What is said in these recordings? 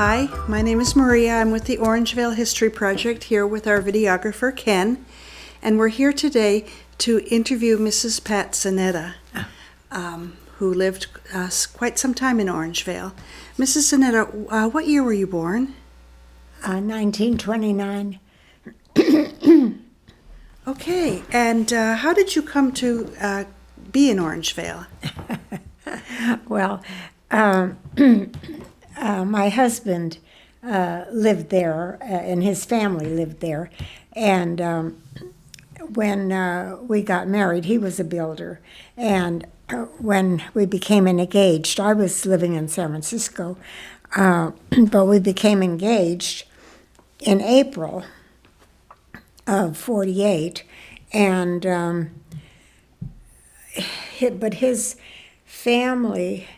Hi, my name is Maria. I'm with the Orangevale History Project here with our videographer, Ken. And we're here today to interview Mrs. Pat Zanetta, who lived quite some time in Orangevale. Mrs. Zanetta, what year were you born? 1929. Okay, and how did you come to be in Orangevale? Well, my husband lived there, and his family lived there. And when we got married, he was a builder. And when we became engaged, I was living in San Francisco, but we became engaged in April of 48. And but his family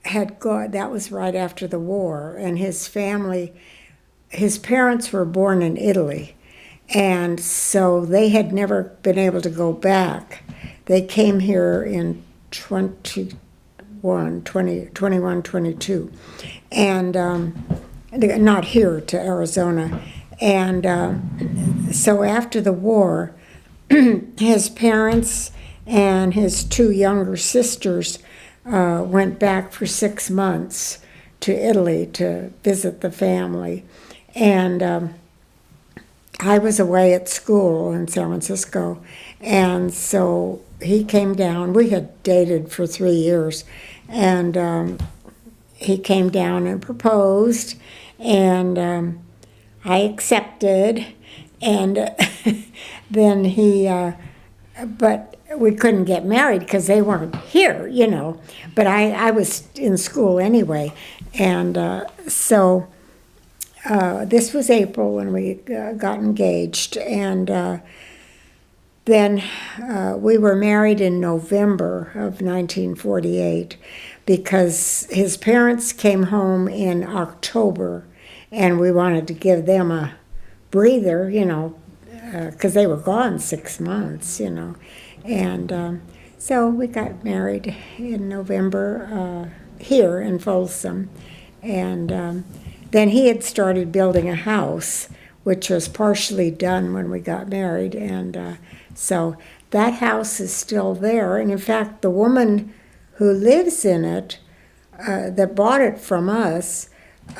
had gone, that was right after the war, and his parents were born in Italy, and so they had never been able to go back. They came here in 22, and not here to Arizona. And so after the war, his parents and his two younger sisters went back for 6 months to Italy to visit the family. And I was away at school in San Francisco, and so he came down. We had dated for 3 years, and he came down and proposed, and I accepted, and then but we couldn't get married because they weren't here, you know. But I was in school anyway. And so this was April when we got engaged. And then we were married in November of 1948 because his parents came home in October, and we wanted to give them a breather, you know, because they were gone 6 months, you know. And so we got married in November here in Folsom. And then he had started building a house, which was partially done when we got married. And so that house is still there. And in fact, the woman who lives in it, that bought it from us,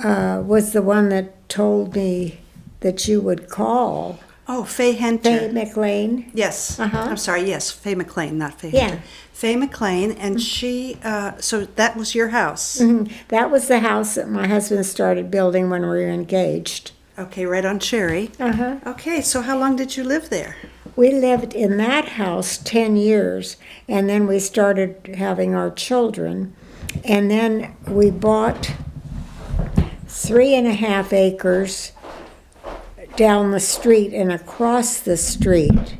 was the one that told me that you would call. Oh, Faye Henter. Faye McLean. Yes. I'm sorry, yes, Faye McLean, not Faye Yeah. Henter. Faye McLean, and she, so that was your house? Mm-hmm. That was the house that my husband started building when we were engaged. Okay, right on Cherry. Okay, so how long did you live there? We lived in that house 10 years, and then we started having our children. And then we bought 3.5 acres down the street and across the street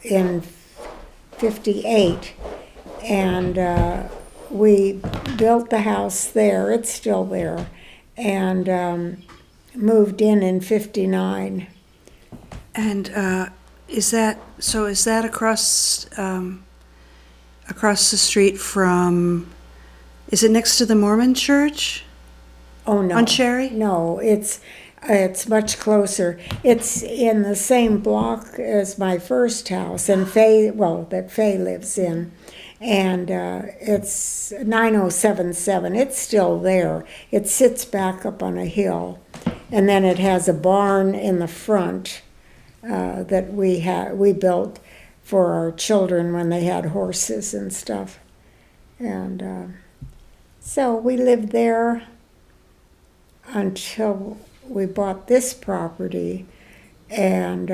in 58, and we built the house there. It's still there, and moved in 59. And is that across the street from, is it next to the Mormon church? Oh, no. On Cherry? No, it's much closer. It's in the same block as my first house, and that Faye lives in. And it's 9077. It's still there. It sits back up on a hill. And then it has a barn in the front that we built for our children when they had horses and stuff. And so we lived there until we bought this property, and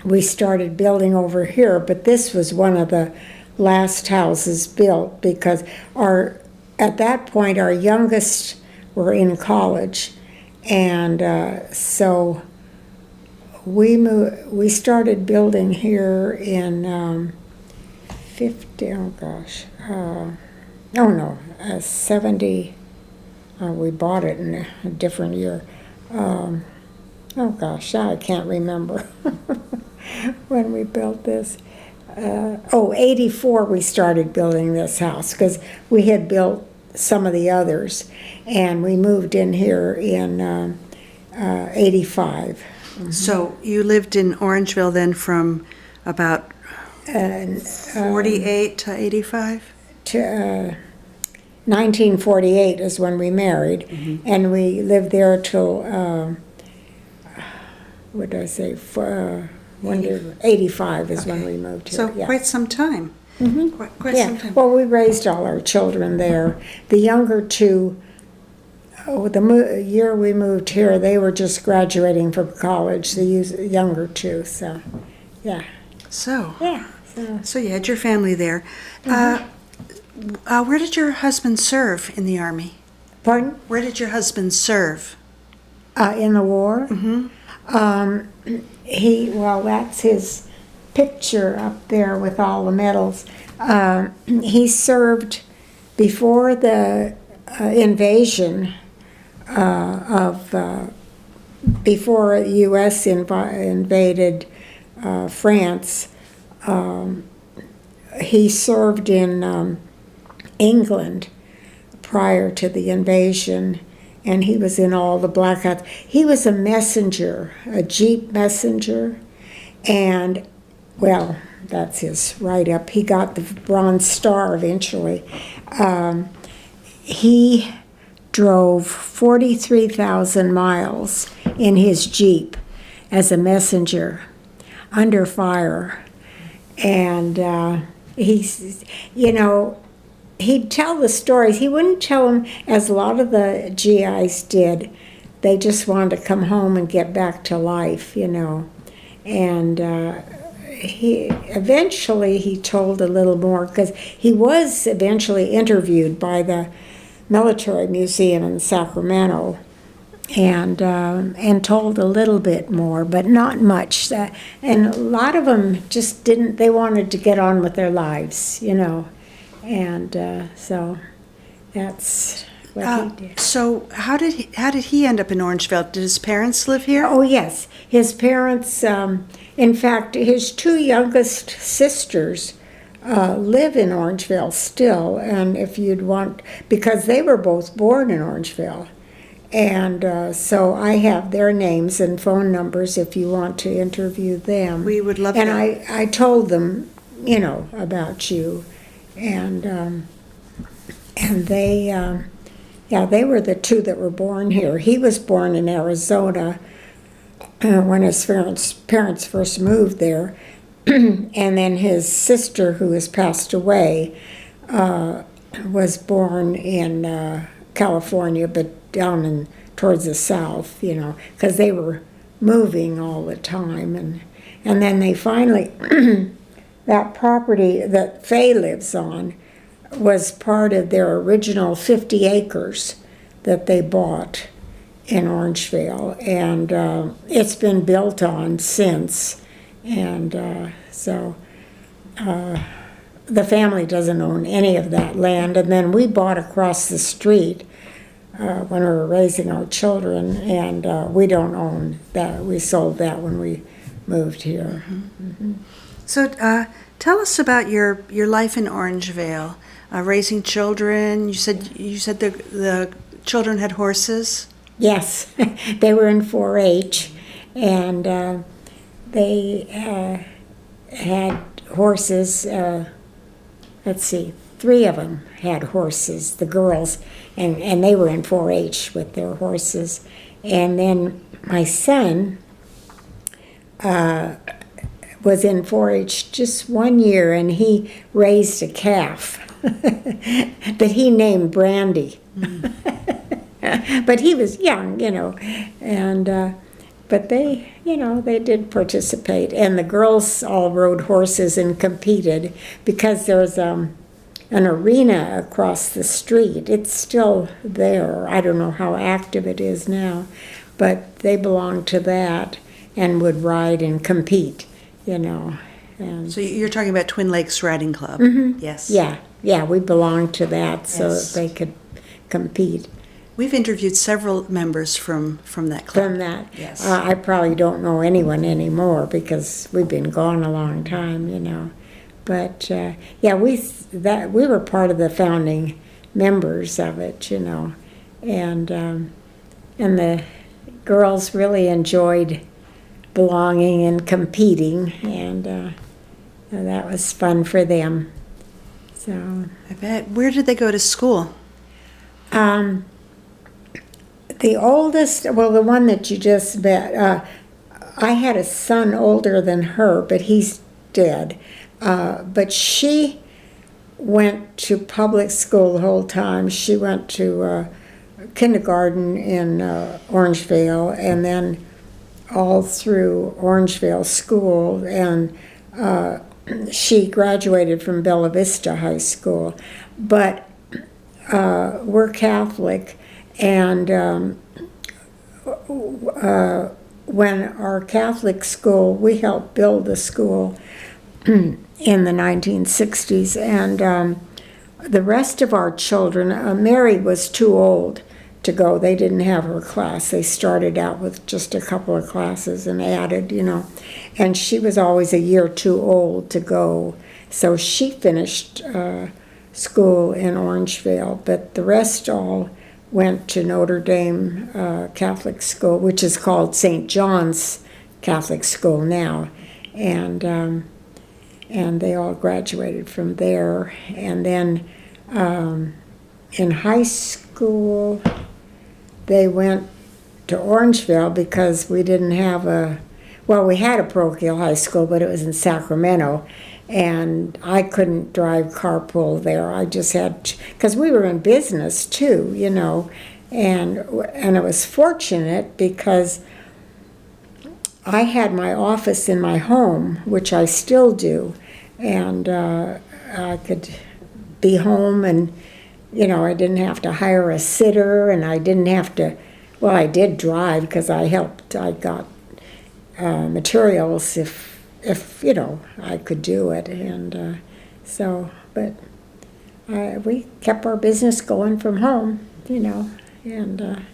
we started building over here. But this was one of the last houses built because at that point our youngest were in college, and so we started building here in 70. We bought it in a different year. I can't remember when we built this. '84 we started building this house, because we had built some of the others, and we moved in here in '85. So you lived in Orangevale then from about 48 to 85? To 1948 is when we married, and we lived there till, what did I say, 85 is when we moved here. So yeah. quite some time. Quite Yeah, some time. well, we raised all our children there. The younger two, year we moved here, they were just graduating from college, the younger two, so, yeah. So, Yeah. so you had your family there. Where did your husband serve in the Army? Pardon? Where did your husband serve? In the war? Well, that's his picture up there with all the medals. He served before the invasion before the U.S. invaded France. He served in England prior to the invasion, and he was in all the blackouts. He was a messenger, a Jeep messenger, and, well, that's his write-up. He got the Bronze Star eventually. He drove 43,000 miles in his Jeep as a messenger under fire. And he's, he'd tell the stories. He wouldn't tell them as a lot of the GIs did. They just wanted to come home and get back to life, And he told a little more, because he was eventually interviewed by the Military Museum in Sacramento, and told a little bit more, but not much. And a lot of them just didn't. They wanted to get on with their lives, And so that's what he did. So how did he end up in Orangevale? Did his parents live here? Oh, yes. His parents, in fact, his two youngest sisters live in Orangevale still, and if you'd want, because they were both born in Orangevale. And so I have their names and phone numbers if you want to interview them. We would love and that. And I told them, about you. And they, they were the two that were born here. He was born in Arizona when his parents first moved there. And then his sister, who has passed away, was born in California, but down towards the south, because they were moving all the time. And then they finally, that property that Faye lives on was part of their original 50 acres that they bought in Orangevale. And it's been built on since. And so the family doesn't own any of that land. And then we bought across the street when we were raising our children, and we don't own that. We sold that when we moved here. So tell us about your life in Orangevale, raising children. You said the children had horses? Yes, they were in 4-H, and they had horses. Let's see, 3 of them had horses, the girls, and they were in 4-H with their horses. And then my son was in 4-H just 1 year, and he raised a calf that he named Brandy. But he was young, and but they, they did participate. And the girls all rode horses and competed, because there's an arena across the street. It's still there. I don't know how active it is now, but they belonged to that and would ride and compete, And so you're talking about Twin Lakes Riding Club? Yes. Yeah, we belonged to that, so Yes. that they could compete. We've interviewed several members from that club. From that. Yes. I probably don't know anyone anymore, because we've been gone a long time, But yeah, we were part of the founding members of it, and the girls really enjoyed belonging and competing, and that was fun for them. So I bet. Where did they go to school? The oldest, well, the one that you just met, I had a son older than her, but he's dead. But she went to public school the whole time. She went to kindergarten in Orangevale, and then all through Orangevale School, and she graduated from Bella Vista High School. But we're Catholic, and when our Catholic school, we helped build the school in the 1960s, and the rest of our children, Mary was too old to go. They didn't have her class. They started out with just a couple of classes and added, and she was always a year too old to go. So she finished school in Orangevale, but the rest all went to Notre Dame Catholic School, which is called St. John's Catholic School now, and they all graduated from there. And then in high school, they went to Orangevale because we didn't have we had a parochial high school, but it was in Sacramento, and I couldn't drive carpool there. I just had to, because we were in business too, and it was fortunate because I had my office in my home, which I still do, and I could be home, and I didn't have to hire a sitter, and I didn't have to, well, I did drive because I got materials if I could do it, and but we kept our business going from home, and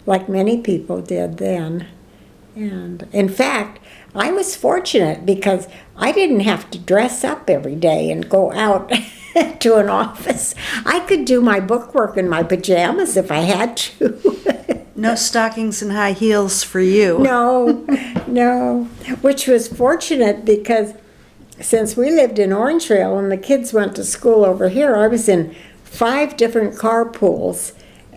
like many people did then. And in fact, I was fortunate because I didn't have to dress up every day and go out to an office. I could do my bookwork in my pajamas if I had to. No stockings and high heels for you. No, which was fortunate because since we lived in Orangevale and the kids went to school over here, I was in 5 different carpools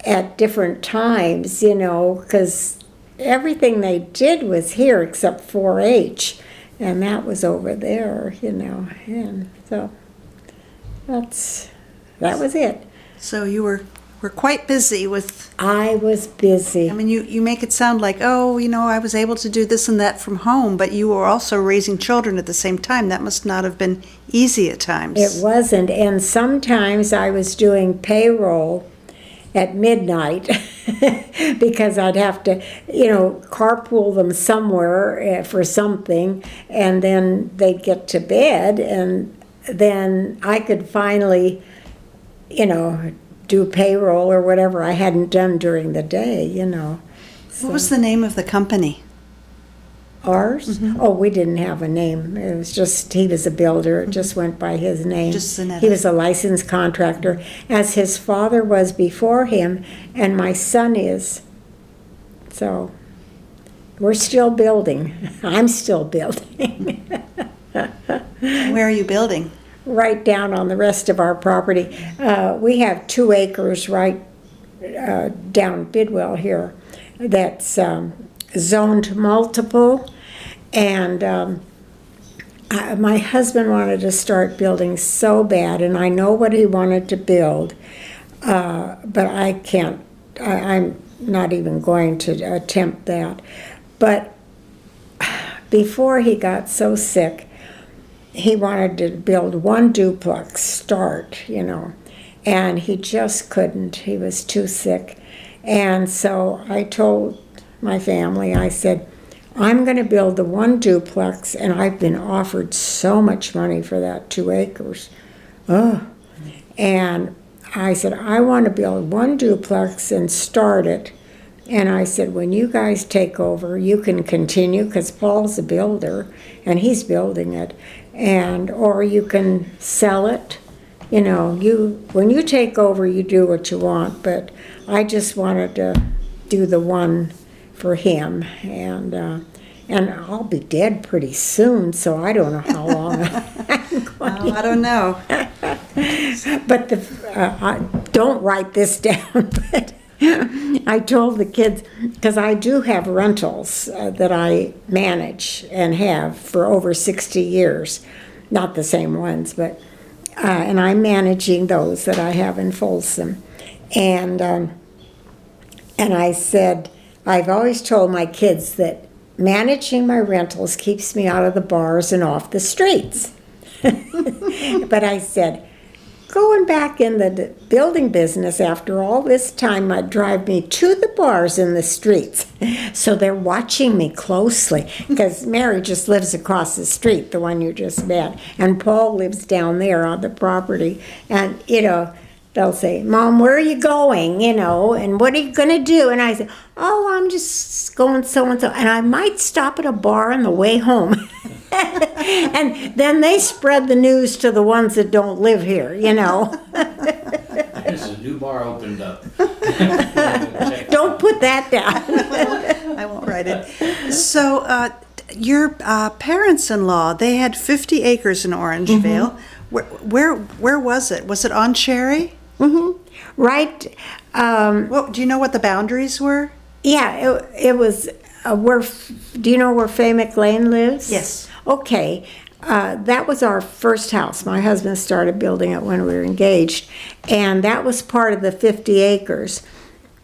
at different times, because everything they did was here except 4-H, and that was over there, and so that was it. So you were quite busy with... I was busy. I mean, you make it sound like, I was able to do this and that from home, but you were also raising children at the same time. That must not have been easy at times. It wasn't, and sometimes I was doing payroll at midnight because I'd have to, carpool them somewhere for something, and then they'd get to bed, and then I could finally, do payroll or whatever I hadn't done during the day, So. What was the name of the company? Ours? Mm-hmm. Oh, we didn't have a name. It was just, he was a builder. It just went by his name. Just Zanetta. He was a licensed contractor, as his father was before him, and my son is. So, we're still building. I'm still building. Where are you building? Right down on the rest of our property. We have 2 acres right down Bidwell here that's zoned multiple, and my husband wanted to start building so bad, and I know what he wanted to build, but I can't, I'm not even going to attempt that. But before he got so sick, he wanted to build 1 duplex start, and he just couldn't. He was too sick. And so I told my family, I said, I'm going to build the 1 duplex, and I've been offered so much money for that 2 acres. And I said, I want to build 1 duplex and start it. And I said, when you guys take over, you can continue, because Paul's a builder, and he's building it. and or you can sell it. You know, when you take over, you do what you want, but I just wanted to do the one for him, and I'll be dead pretty soon, so I don't know how long I'm going. I don't know. But don't write this down, but I told the kids, because I do have rentals that I manage and have for over 60 years. Not the same ones, but, and I'm managing those that I have in Folsom. And I said, I've always told my kids that managing my rentals keeps me out of the bars and off the streets. But I said, going back in the building business after all this time might drive me to the bars in the streets. So they're watching me closely, because Mary just lives across the street, the one you just met, and Paul lives down there on the property. And, you know, they'll say, Mom, where are you going, you know, and what are you going to do? And I say, oh, I'm just going so-and-so, and I might stop at a bar on the way home. And then they spread the news to the ones that don't live here, you know. There's a new bar opened up. Don't put that down. I won't write it. So, your parents-in-law, they had 50 acres in Orangevale. Where was it? Was it on Cherry? Right. Well, do you know what the boundaries were? Yeah, it was do you know where Fay McLean lives? Yes. Okay. That was our first house. My husband started building it when we were engaged, and that was part of the 50 acres.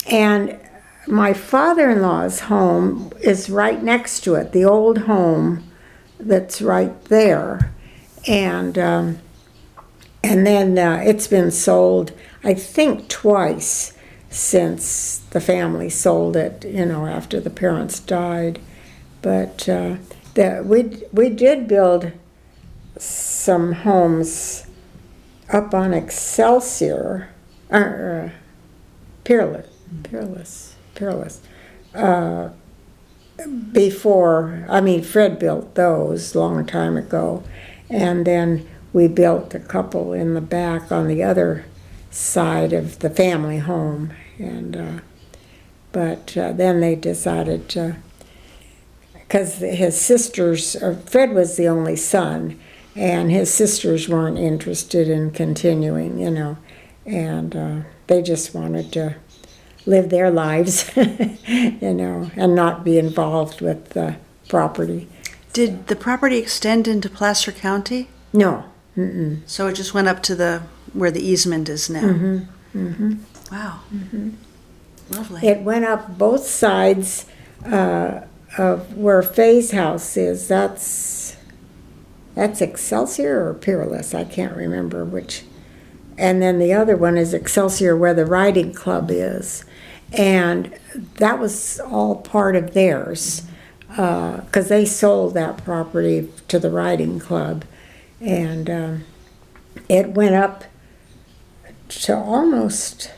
And my father-in-law's home is right next to it, the old home that's right there. And then it's been sold, I think, twice since the family sold it, you know, after the parents died. But we did build some homes up on Excelsior, Peerless. Before, I mean, Fred built those a long time ago, and then we built a couple in the back on the other side of the family home, and but then they decided to, because his sisters, Fred was the only son, and his sisters weren't interested in continuing, you know, and they just wanted to live their lives, you know, and not be involved with the property. Did the property extend into Placer County? No. Mm-mm. So it just went up to where the easement is now? Wow. Lovely. It went up both sides of where Fay's house is. That's Excelsior or Peerless, I can't remember which. And then the other one is Excelsior, where the riding club is. And that was all part of theirs, because they sold that property to the riding club. And it went up to almost,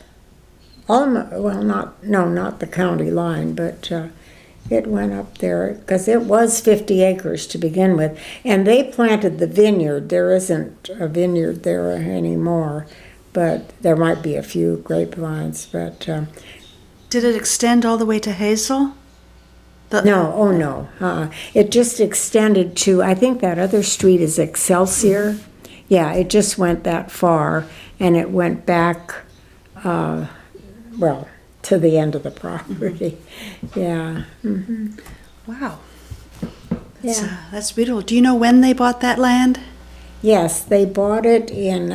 well, not the county line, but it went up there, because it was 50 acres to begin with. And they planted the vineyard. There isn't a vineyard there anymore, but there might be a few grapevines. But did it extend all the way to Hazel? No. It just extended to, I think that other street is Excelsior. Yeah, it just went that far, and it went back, well, to the end of the property. Yeah. Wow. Yeah. That's beautiful. Do you know when they bought that land? Yes, they bought it in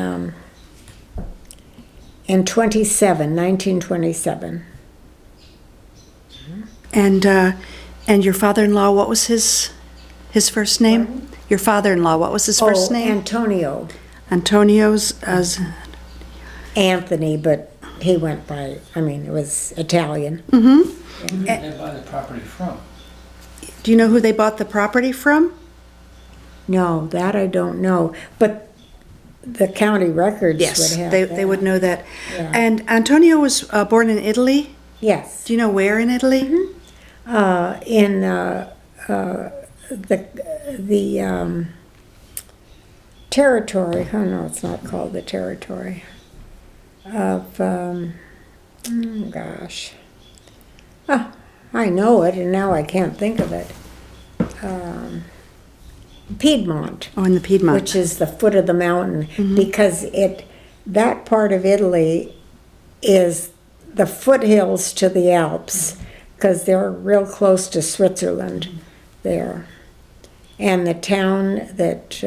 1927. And your father-in-law, what was his first name? Pardon? Your father-in-law, what was his first name? Antonio. Antonio's Anthony, but he went by, I mean, it was Italian. Who did they buy the property from? Do you know who they bought the property from? No, that I don't know. But the county records would have that. They would know that. Yeah. And Antonio was born in Italy? Yes. Do you know where in Italy? In the territory. Oh no, it's not called the territory of. Oh, gosh. Oh, I know it, and now I can't think of it. Piedmont. Oh, in the Piedmont. Which is the foot of the mountain, because that part of Italy is the foothills to the Alps, because they're real close to Switzerland there. And the town that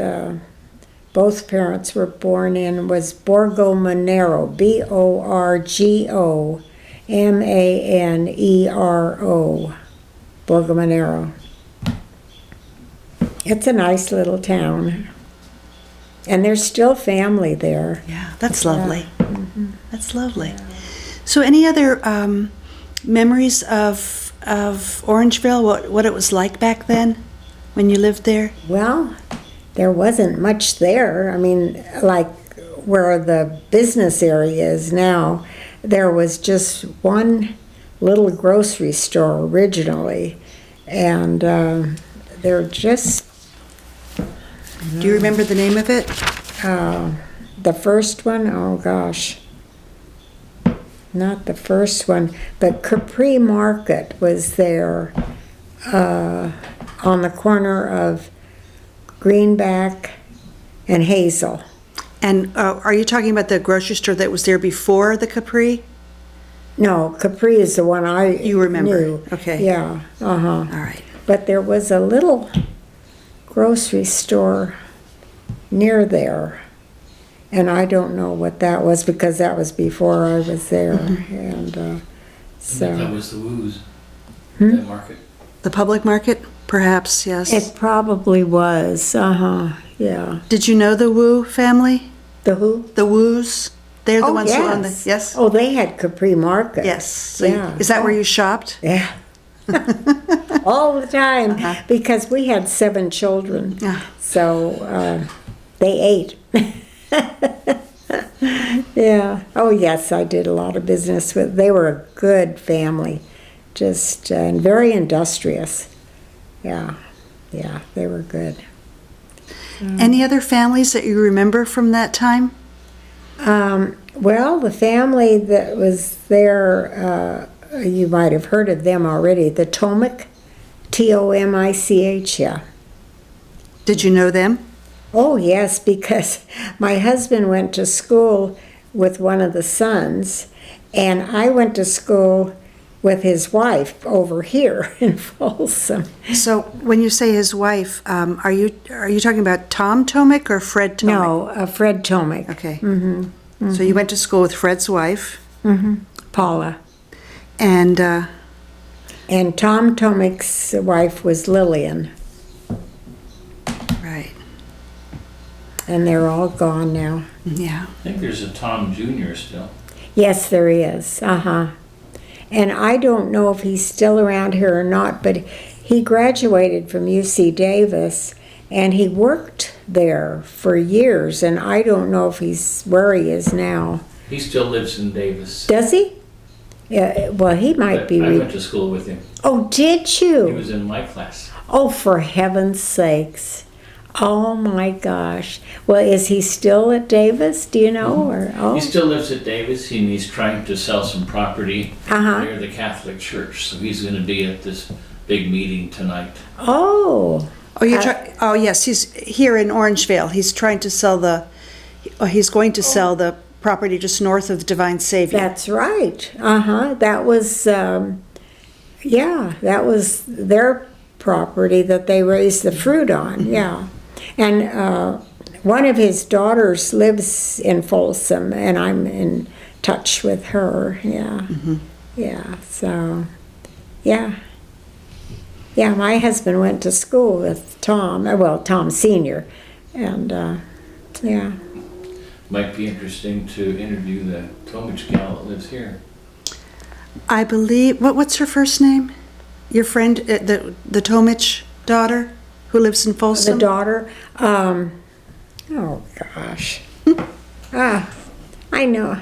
both parents were born in was Borgo Manero, Borgomanero, Borgo Manero. It's a nice little town. And there's still family there. Yeah, that's lovely. That's lovely. So any other memories of Orangevale, what it was like back then when you lived there? Well, there wasn't much there. I mean, like where the business area is now, there was just one little grocery store originally. And they're just... Do you remember the name of it? The first one, oh gosh, not the first one, but Capri Market was there on the corner of Greenback and Hazel. And are you talking about the grocery store that was there before the Capri? No, Capri is the one You remember? knew. Okay. Yeah, All right. But there was a little grocery store near there, and I don't know what that was because that was before I was there. And so That was the Woos, that market. The public market, perhaps, yes. it probably was. Yeah. Did you know the Wu family? The who? The Wus? They're the ones who own the... yes. Yes? Oh, they had Capri Market. Yes. So Yeah. is that where you shopped? Yeah. All the time, because we had 7 children. So they ate. Yeah. Oh, yes, I did a lot of business with. They were a good family, just and very industrious. Yeah. Yeah, they were good. Any other families that you remember from that time? Well, the family that was there, you might have heard of them already, the Tomich, Tomich, yeah. Did you know them? Oh, yes, because my husband went to school with one of the sons, and I went to school with his wife over here in Folsom. So when you say his wife, are you talking about Tom Tomich or Fred Tomich? No, Fred Tomich. Okay. So you went to school with Fred's wife. Paula. And And Tom Tomich's wife was Lillian, right. and they're all gone now. Yeah. I think there's a Tom Jr. still. Yes, there is. And I don't know if he's still around here or not, but he graduated from UC Davis, and he worked there for years, and I don't know if he's where he is now. He still lives in Davis. Does he? Yeah, well, he might be. I went to school with him. Oh, did He you? was in my class. Oh, for heaven's sakes. Oh, my gosh. Well, is he still at Davis? Do you know? Or He still lives at Davis, and he's trying to sell some property Uh-huh. near the Catholic Church. So he's going to be at this big meeting tonight. Oh. Oh, yes, he's here in Orangevale. He's trying to sell he's going to sell the property just north of the Divine Savior. That's right. That was, that was their property that they raised the fruit on, yeah. And one of his daughters lives in Folsom, and I'm in touch with her, yeah. Yeah, so, yeah. Yeah, my husband went to school with Tom, Tom Sr., and, yeah. Might be interesting to interview the Tomich gal that lives here. I believe, what's her first name? Your friend, the Tomich daughter who lives in Folsom? The daughter, oh gosh. I know.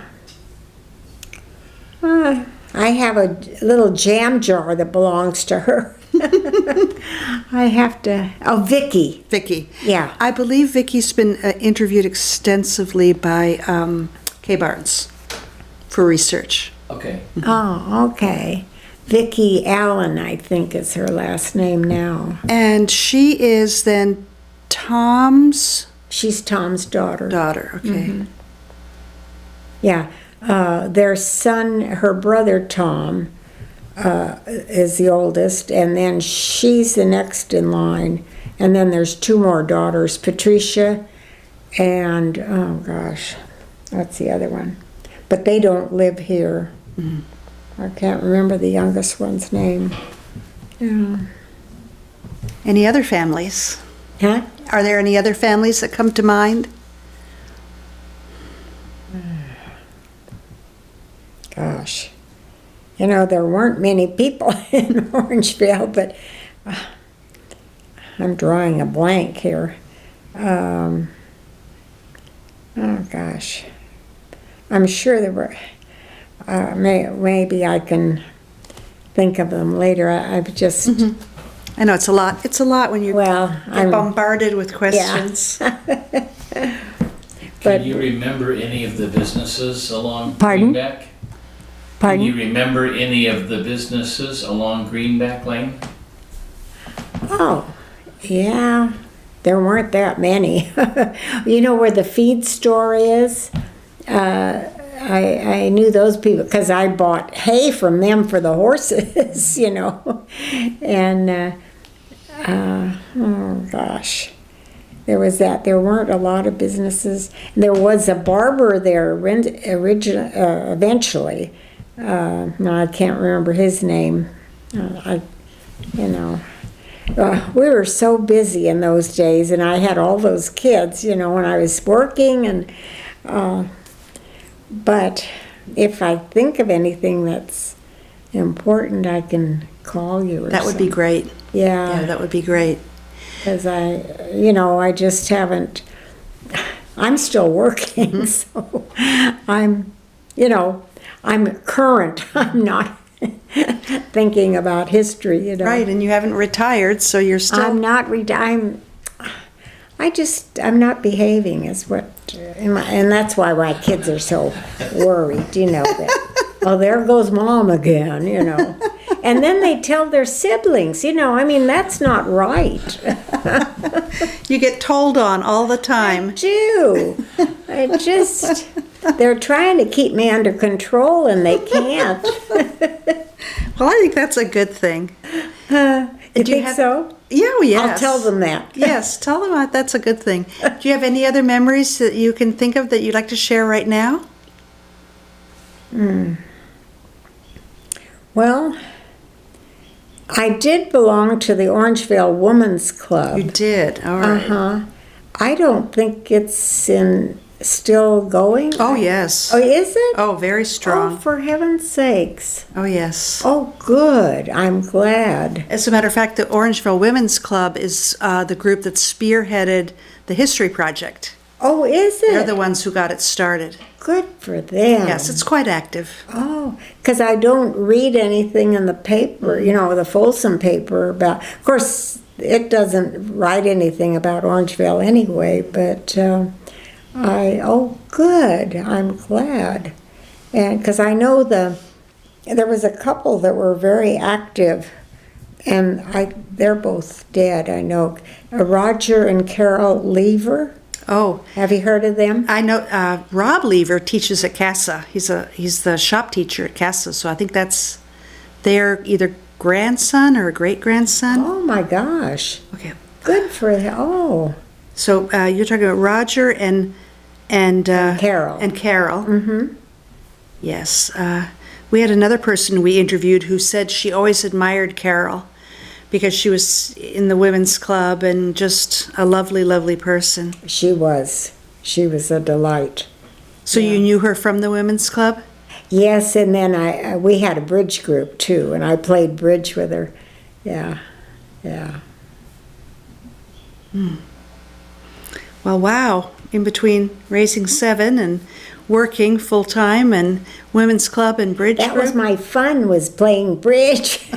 I have a little jam jar that belongs to her. I have to, oh, Vicky. Vicky. Yeah. I believe Vicky's been interviewed extensively by Kay Barnes for research. Okay. Oh, okay. Vicky Allen, I think, is her last name now. And she is then Tom's She's Tom's daughter. daughter. Okay. Yeah. Their son, her brother Tom, is the oldest, and then she's the next in line. And then there's two more daughters, Patricia and, oh gosh, what's the other one? But they don't live here. I can't remember the youngest one's name. Yeah. Any other families? Huh? Are there any other families that come to mind? Gosh. You know, there weren't many people in Orangevale, but I'm drawing a blank here. Oh gosh. I'm sure there were, maybe I can think of them later. I've just, I know it's a lot. It's a lot when you well, get bombarded with questions. But- Can you remember any of the businesses along Pardon? Greenback? Can Pardon? you remember any of the businesses along Greenback Lane? Oh, yeah, there weren't that many. You know where the feed store is? I knew those people because I bought hay from them for the horses, you know. And, oh gosh, there was that. There weren't a lot of businesses. There was a barber there eventually. No, I can't remember his name. We were so busy in those days, and I had all those kids, you know, when I was working, and but if I think of anything that's important, I can call you. That would be great. Yeah, Yeah, that would be great. because I just haven't. I'm still working, so I'm current. I'm not thinking about history, you know. Right, and you haven't retired, so you're still. I'm not. I'm not behaving is what, and that's why my kids are so worried. You know that. Oh, there goes mom again. You know, and then they tell their siblings. You know, I mean that's not right. You get told on all the time. They're trying to keep me under control and they can't. Well, I think that's a good thing. You Do you think have- so? Yeah, well, yes. I'll tell them that. Yes, tell them that's a good thing. Do you have any other memories that you can think of that you'd like to share right now? Well, I did belong to the Orangevale Women's Club. You did. All right. Uh-huh. I don't think it's still going. Oh, yes. Oh, is it? Oh, very Oh, strong. for heaven's sakes. Oh, yes. Oh, good. I'm glad. As a matter of fact, the Orangevale Women's Club is the group that spearheaded the History Project. Oh, is They're it? the ones who got it started. Good for them. Yes, it's quite active. Oh, because I don't read anything in the paper, you know, the Folsom paper about, of course, it doesn't write anything about Orangevale anyway, but oh, good, I'm glad. And because I know there was a couple that were very active, and they're both dead, I know. Roger and Carol Lever. Oh, Have you heard of them? I know Rob Lever teaches at CASA. He's the shop teacher at CASA, so I think that's their either grandson or great-grandson. Oh my gosh. Okay. Good for them. Oh. So you're talking about Roger and Carol. And Carol. Mm-hmm. Yes. We had another person we interviewed who said she always admired Carol because she was in the women's club and just a lovely, lovely person. She was a delight. So you knew her from the women's club? Yes, and then we had a bridge group too, and I played bridge with her. Yeah. Well, wow. In between raising 7 and working full-time and women's club and bridge That group. was my fun, was playing bridge.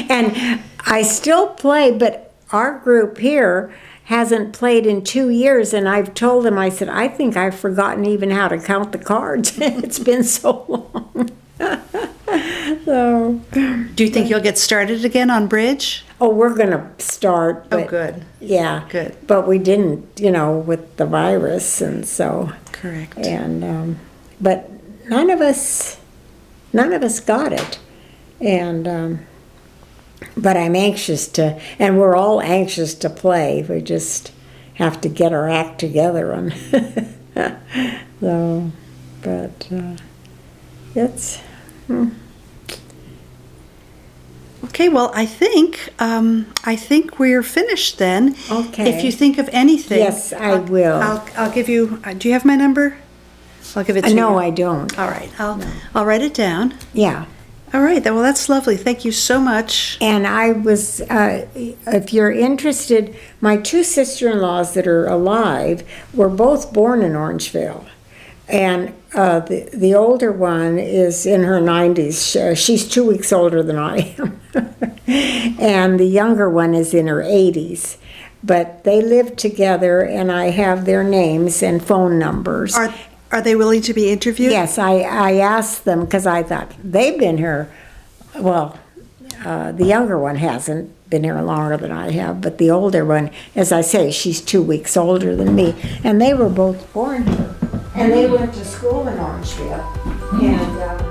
And I still play, but our group here hasn't played in 2 years, and I've told them, I said, I think I've forgotten even how to count the cards. It's been so long. So, Do you think you'll get started again on bridge? oh, we're gonna start, Oh, but good. yeah. Good. But we didn't, with the virus, and so, Correct. and, but none of us got it. And, but I'm anxious to, and we're all anxious to play. We just have to get our act together on, so, but, it's, Okay, well, I think we're finished then. Okay. If you think of anything. Yes, I will. I'll give you, do you have my number? I'll give it to you. no, I don't. All right, I'll write it down. Yeah. All right, well, that's lovely. Thank you so much. And I was, if you're interested, my two sister-in-laws that are alive were both born in Orangevale. And the older one is in her 90s. She's 2 weeks older than I am. And the younger one is in her 80s. But they live together, and I have their names and phone numbers. Are they willing to be interviewed? Yes, I asked them because I thought they've been here. Well, the younger one hasn't been here longer than I have, but the older one, as I say, she's 2 weeks older than me. And they were both born here. And they went to school in Orangevale. And